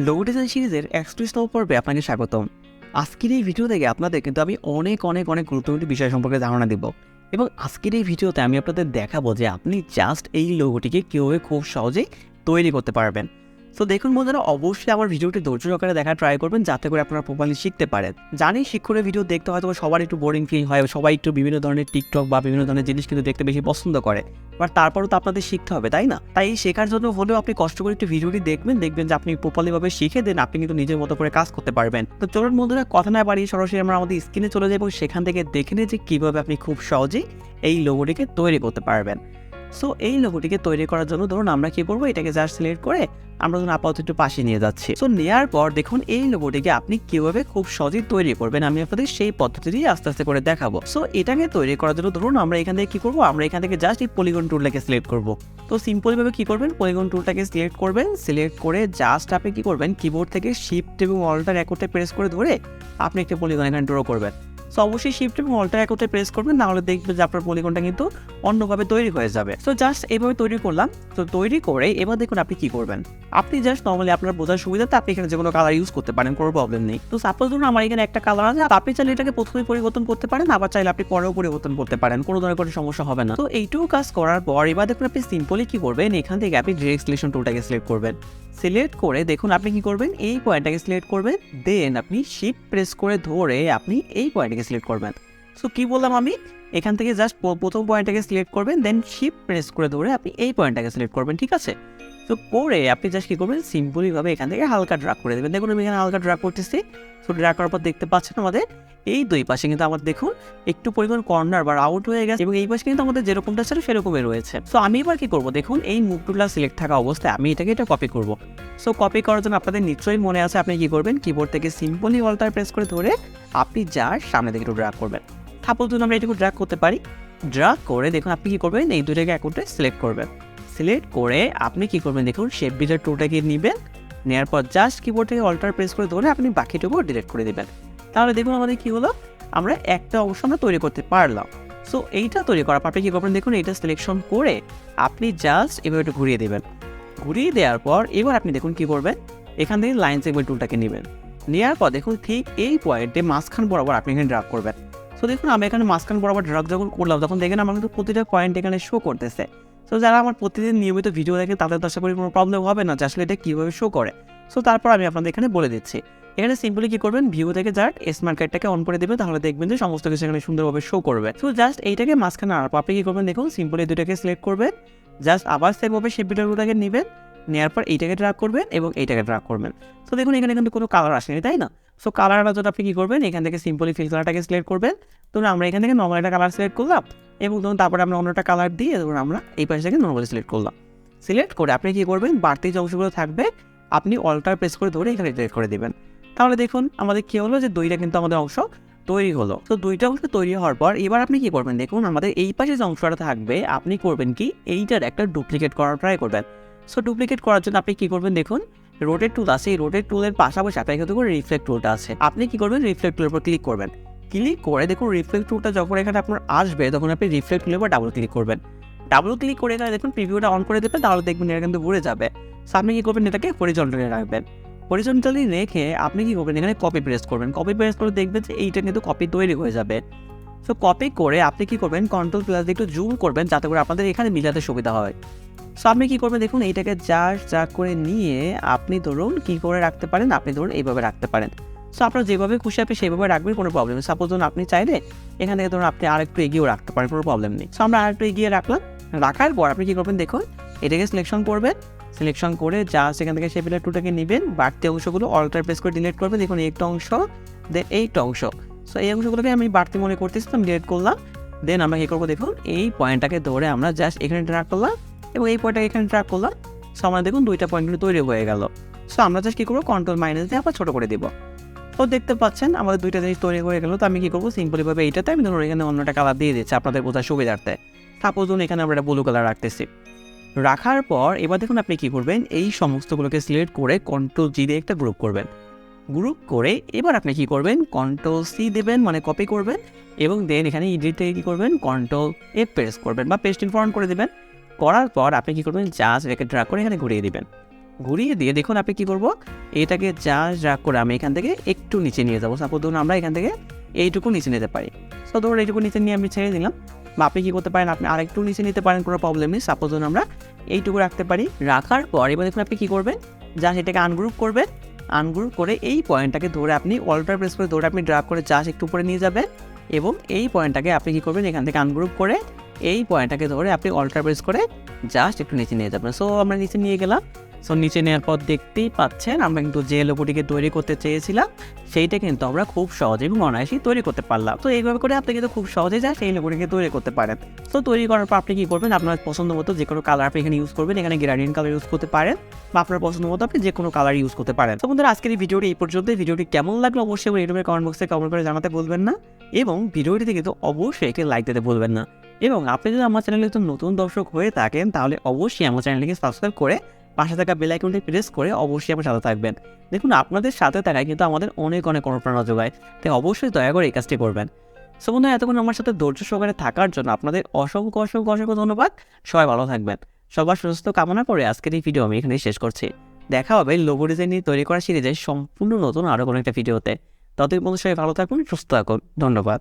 Logo design সিরিজের 31তম পর্বে আপনাকে স্বাগতম। আজকের এই ভিডিও থেকে আপনাদের কিন্তু আমি অনেক গুরুত্বপূর্ণ বিষয় সম্পর্কে ধারণা দেব এবং আজকের এই ভিডিওতে আমি আপনাদের দেখাবো যে আপনি জাস্ট এই লোগোটিকে কীভাবে খুব সহজেই তৈরি করতে পারবেন। সো দেখুন বন্ধুরা, অবশ্যই আমার ভিডিওটি ধৈর্য সহকারে দেখার ট্রাই করবেন যাতে করে আপনারা প্রপারলি শিখতে পারেন। জানি শিক্ষণের ভিডিও দেখতে হয়তো সবার একটু বোরিং ফিল হয়, সবাই একটু বিভিন্ন ধরনের টিকটক বা বিভিন্ন ধরনের জিনিস কিন্তু দেখতে বেশি পছন্দ করে, বাট তারপরও তো আপনাদের শিখতে হবে, তাই না? তাই শেখার জন্য হলেও আপনি কষ্ট করে একটু ভিডিওটি দেখবেন যে আপনি প্রপারলিভাবে শিখে দেন, আপনি কিন্তু নিজের মতো করে কাজ করতে পারবেন। তো চলুন বন্ধুরা, কথা না বাড়িয়ে সরাসরি আমরা আমাদের স্ক্রিনে চলে যাই এবং সেখান থেকে দেখে নিই যে কীভাবে আপনি খুব সহজেই এই লোগোটিকে তৈরি করতে পারবেন। সো এই লোগোটিকে তৈরি করার জন্য ধরুন আমরা কি করবো, এটাকে জাস্ট সিলেক্ট করে আমরা ধরুন আপাতত একটু পাশে নিয়ে যাচ্ছি। সো নেওয়ার পর দেখুন এই লোগোটিকে আপনি কিভাবে খুব সহজেই তৈরি করবেন আমি আপনাদের সেই পদ্ধতিটি আস্তে আস্তে করে দেখাবো। সো এটাকে তৈরি করার জন্য ধরুন আমরা এখান থেকে কি করবো, আমরা এখান থেকে জাস্ট এই পলিগন টুলটাকে সিলেক্ট করবো। তো সিম্পলি ভাবে কি করবেন, পলিগন টুলটাকে সিলেক্ট করবেন, সিলেক্ট করে জাস্ট আপনি কি করবেন, কিবোর্ড থেকে শিফট এবং অল্টার একসাথে প্রেস করে ধরে আপনি একটা পলিগন এখানে ড্র করবেন। সো অবশ্যই শিফট এবং অল্টার একসাথে প্রেস করবেন, নাহলে দেখবেন যে আপনার পলিগনটা কিন্তু অন্যভাবে তৈরি হয়ে যাবে। সো জাস্ট এইভাবে তৈরি করলাম। তো তৈরি করে এবার দেখুন আপনি কি করবেন, আপনি জাস্ট নর্মালি আপনার বোঝার সুবিধাতে আপনি এখানে যে কোনো কালার ইউজ করতে পারেন, কোনো প্রবলেম নেই। তো সাপোজ ধরুন আমার এখানে একটা কালার আছে, আপনি চাইলে এটাকে প্রথমেই পরিবর্তন করতে পারেন, আবার চাইলে আপনি পরেও পরিবর্তন করতে পারেন, কোনো ধরনের কোনো সমস্যা হবে না। তো এইটুকু কাজ করার পর এবার দেখুন আপনি সিম্পলি কি করবেন, এখান থেকে আপনি ডিরেক্ট সিলেকশন টুলটাকে সিলেক্ট করবেন। সিলেক্ট করে দেখুন আপনি কি করবেন, এই পয়েন্টটাকে সিলেক্ট করবেন, দেন আপনি শিফট প্রেস করে ধরে আপনি এই পয়েন্টটাকে সিলেক্ট করবেন। সো কি বললাম আমি, এখান থেকে জাস্ট প্রথম পয়েন্টটাকে সিলেক্ট করবেন, দেন শিফট প্রেস করে ধরে আপনি এই পয়েন্টটাকে সিলেক্ট করবেন, ঠিক আছে? তো করে আপনি জাস্ট কি করবেন, সিম্পলিভাবে এখান থেকে হালকা ড্র্যাগ করে দেবেন। দেখুন আমি এখানে হালকা ড্র্যাগ করতেছি। সো ড্র্যাগ করার পর দেখতে পাচ্ছেন আমাদের এই দুই পাশে কিন্তু আমার দেখুন একটু পরিমাণ কর্নার বা আউট হয়ে গেছে এবং এই পাশে কিন্তু আমাদের যেরকমটা ছিল সেরকমই রয়েছে। সো আমি এবার কি করবো, দেখুন এই মুভ টুলটা সিলেক্ট থাকা অবস্থায় আমি এটা কপি করবো। সো কপি করার জন্য আপনাদের নিশ্চয়ই মনে আছে, আপনি কি করবেন, কিবোর্ড থেকে সিম্পলি অল্টার প্রেস করে ধরে আপনি যার সামনে থেকে একটু ড্র্যাগ করবেন। সাপোজ ধরুন আমরা এটুকু ড্র্যাগ করতে পারি। ড্র্যাগ করে দেখুন আপনি কি করবেন, এই দুইটাকে একত্রে সিলেক্ট করবেন। সিলেক্ট করে আপনি কি করবেন, দেখুন শেপ বিল্ডার টুলটাকে নেবেন, নেওয়ার পর জাস্ট কিবোর্ড থেকে অল্টার প্রেস করে ধরে আপনি বাকিটুকু ডিলিট করে দেবেন। তাহলে দেখুন আমাদের কি হলো, আমরা একটা অংশ আমরা তৈরি করতে পারলাম। সো এইটা তৈরি করার পর আপনি কি করবেন, দেখুন এইটা সিলেকশন করে আপনি জাস্ট এভাবে একটু ঘুরিয়ে দেবেন। ঘুরিয়ে দেওয়ার পর এবার আপনি দেখুন কি করবেন, এখান থেকে লাইন সেগমেন্ট টুলটাকে নেবেন। নেওয়ার পর দেখুন ঠিক এই পয়েন্টে মাঝখান বরাবর আপনি এখানে ড্র্যাগ করবেন। সো দেখুন আমি এখানে মাঝখান বরাবর ড্র্যাগ যখন করলাম তখন দেখেন আমার কিন্তু প্রতিটা পয়েন্ট এখানে শো করতেছে। সো যারা আমার প্রতিদিন নিয়মিত ভিডিও দেখে তাদের তো আশা করি কোনো প্রবলেম হবে না যে আসলে এটা কীভাবে শো করে। সো তারপর আমি আপনাদের এখানে বলে দিচ্ছি। এখানে সিম্পলি কী করবেন, ভিউ থেকে জাস্ট স্মার্ট কার্ডটাকে অন করে দেবেন, তাহলে দেখবেন যে সমস্ত কিছু এখানে সুন্দরভাবে শো করবে। সো জাস্ট এইটাকে মাঝখানে আনার পর আপনি কী করবেন, দেখুন সিম্পলি দুটাকে সিলেক্ট করবেন, জাস্ট আবার সেমভাবে শেপ বিল্ডারটাকে নেবেন, নেওয়ার পর এইটাকে ড্র্যাগ করবেন এবং এইটাকে ড্র্যাগ করবেন। সো দেখুন এখানে কিন্তু কোনো কালার আসেনি, তাই না? সো কালার আনার জন্য আপনি কী করবেন, এখান থেকে সিম্পলি ফিল কালারটাকে সিলেক্ট করবেন। ধরুন আমরা এখান থেকে নর্মাল একটা কালার সিলেক্ট করলাম এবং ধরুন তারপরে আমরা অন্যটা কালার দিয়ে ধরুন আমরা এই পাশে থেকে নর্মালি সিলেক্ট করলাম। সিলেক্ট করে আপনি কী করবেন, বাড়তি যে অংশগুলো থাকবে আপনি অল্টার প্রেস করে ধরে এখানে ডিলিট করে দেবেন। তাহলে দেখুন আমাদের কী হলো, যে দুইটা কিন্তু আমাদের অংশ তৈরি হলো। তো দুইটা অংশ তৈরি হওয়ার পর এবার আপনি কী করবেন, দেখুন আমাদের এই পাশে যে অংশটা থাকবে আপনি করবেন কি, এইটার একটা ডুপ্লিকেট করার ট্রাই করবেন। সো ডুপ্লিকেট করার জন্য আপনি কী করবেন, দেখুন রোটেট টুল আছে, এই রোটেট টুলের পাশাপাশি আপনার কিন্তু রিফ্লেক্ট টুলটা আছে, আপনি কী করবেন, রিফ্লেক্ট টুলের উপর ক্লিক করবেন। ক্লিক করে দেখুন রিফ্লেক্ট টুলটা যখন এখানে আপনার আসবে তখন আপনি রিফ্লেক্ট টুলের উপর ডাবল ক্লিক করবেন। ডাবল ক্লিক করে এখানে দেখুন প্রিভিউটা অন করে দেবেন, তাহলে দেখবেন এটা কিন্তু ঘুরে যাবে। সো আপনি কী করবেন, এটাকে হরিজন্টালি রাখবেন। হরিজন্টালি রেখে আপনি কী করবেন, এখানে কপি পেস্ট করবেন। কপি পেস্ট করে দেখবেন যে এইটা কিন্তু কপি তৈরি হয়ে যাবে। সো কপি করে আপনি কী করবেন, কন্ট্রোল প্লাস দিয়ে একটু জুম করবেন যাতে করে আপনাদের এখানে মিলাতে সুবিধা হয়। সো আপনি কী করবেন, দেখুন এইটাকে যা করে নিয়ে আপনি ধরুন কী করে রাখতে পারেন, আপনি ধরুন এইভাবে রাখতে পারেন। সো আপনার যেভাবে খুশি আপনি সেভাবে রাখবেন, কোনো প্রবলেম নেই। সাপোজ ধরুন আপনি চাইলে এখান থেকে ধরুন আপনি আরেকটু এগিয়েও রাখতে পারেন, কোনো প্রবলেম নেই। সো আমরা আরেকটু এগিয়ে রাখলাম। রাখার পর আপনি কী করবেন, দেখুন এটাকে সিলেকশন করবেন। সিলেকশন করে জাস্ট এখান থেকে শেপ বিল্ডার টুলটাকে নেবেন, বাড়তি অংশগুলো অল্টার প্রেস করে ডিলিট করবেন। দেখুন একটা অংশ, দেন এইটা অংশ। সো এই অংশগুলোকে আমি বাড়তি মনে করতেছি, আমি ডিলিট করলাম। দেন আমরা কী করবো, দেখুন এই পয়েন্টটাকে ধরে আমরা জাস্ট এখানে ড্র্যাগ করলাম এবং এই পয়েন্টটাকে এখানে ড্র্যাগ করলাম। সো আমরা দেখুন দুইটা পয়েন্ট কিন্তু তৈরি হয়ে গেল। সো আমরা জাস্ট কী করবো, কন্ট্রোল মাইনাস দিয়ে আবার ছোটো করে দেবো। তো দেখতে পাচ্ছেন আমাদের দুইটা জিনিস তৈরি হয়ে গেল। তো আমি কী করবো, সিম্পলিভাবে এইটাতে আমি ধরুন এখানে অন্যটা কালার দিয়ে দিচ্ছি আপনাদের বোঝার সুবিধার্থে। সাপোজ ধরুন এখানে আমরা একটা ব্লু কালার রাখতেছি। রাখার পর এবার দেখুন আপনি কী করবেন, এই সমস্তগুলোকে সিলেক্ট করে কন্ট্রোল জি দিয়ে একটা গ্রুপ করবেন। গ্রুপ করে এবার আপনি কী করবেন, কন্ট্রোল সি দেবেন, মানে কপি করবেন এবং দেন এখানে এডিট থেকে কী করবেন, কন্ট্রোল এ প্রেস করবেন বা পেস্ট ইন ফরওয়ার্ড করে দেবেন। করার পর আপনি কী করবেন, জাস্ট এটাকে ড্র্যাগ করে এখানে ঘুরিয়ে দেবেন। ঘুরিয়ে দিয়ে দেখুন আপনি কী করবো, এটাকে জাস্ট ড্র্যাগ করে আমি এখান থেকে একটু নিচে নিয়ে যাবো। সাপোজ ধরুন আমরা এখান থেকে এইটুকু নিচে নিতে পারি। সো ধরুন এইটুকু নিচে নিয়ে আমি ছেড়ে দিলাম। বা আপনি কী করতে পারেন, আপনি আরেকটু নিচে নিতে পারেন, কোনো প্রবলেম নেই। সাপোজ ধরুন আমরা এইটুকু রাখতে পারি। রাখার পর এবার দেখুন আপনি কী করবেন, জাস্ট এটাকে আনগ্রুপ করবেন। আনগ্রুপ করে এই পয়েন্টটাকে ধরে আপনি অল্টার প্রেস করে ধরে আপনি ড্র্যাগ করে জাস্ট একটু উপরে নিয়ে যাবেন এবং এই পয়েন্টটাকে আপনি কী করবেন, এখান থেকে আনগ্রুপ করে এই পয়েন্টটাকে ধরে আপনি অল্টার প্রেস করে জাস্ট একটু নিচে নিয়ে যাবেন। সো আমরা নিচে নিয়ে গেলাম। সো নিচে নেওয়ার পর দেখতেই পাচ্ছেন আমরা কিন্তু যে লোগোটিকে তৈরি করতে চেয়েছিলাম সেইটা কিন্তু আমরা খুব সহজে এবং অনায়াসেই তৈরি করতে পারলাম। তো এইভাবে করে আপনি কিন্তু খুব সহজেই যা সেই লোগোটিকে তৈরি করতে পারেন। তো তৈরি করার পর আপনি কী করবেন, আপনার পছন্দ মতো যে কোনো কালার আপনি এখানে ইউজ করবেন। এখানে গ্রেডিয়েন্ট কালার ইউজ করতে পারেন বা আপনার পছন্দ মতো আপনি যে কোনো কালার ইউজ করতে পারেন। তো বন্ধুরা আজকের এই ভিডিওটি এই পর্যন্ত। ভিডিওটি কেমন লাগলো অবশ্যই ইউটিউবের কমেন্ট বক্সে কমেন্ট করে জানাতে ভুলবেন না এবং ভিডিওটিতে কিন্তু অবশ্যই একটি লাইক দিতে ভুলবেন না। এবং আপনি যদি আমার চ্যানেলে একজন নতুন দর্শক হয়ে থাকেন তাহলে অবশ্যই আমার চ্যানেলটিকে সাবস্ক্রাইব করে পাশে থাকা বেল আইকনটি প্রেস করে অবশ্যই আমার সাথে থাকবেন। দেখুন আপনাদের সাথে থাকায় কিন্তু আমাদের অনেক অনুপ্রেরণা যোগায়, তাই অবশ্যই দয়া করে এই কাজটি করবেন। সো বন্ধুরা এতক্ষণ আমার সাথে ধৈর্য সহকারে থাকার জন্য আপনাদের অসংখ্য অসংখ্য অসংখ্য ধন্যবাদ। সবাই ভালো থাকবেন। সবার সুস্থ কামনা করে আজকের এই ভিডিও আমি এখানে শেষ করছি। দেখা হবে লোগো ডিজাইন নিয়ে তৈরি করা সিরিজের সম্পূর্ণ নতুন আরও কোনো একটা ভিডিওতে। ততদিন বন্ধু সবাই ভালো থাকুন, সুস্থ থাকুন। ধন্যবাদ।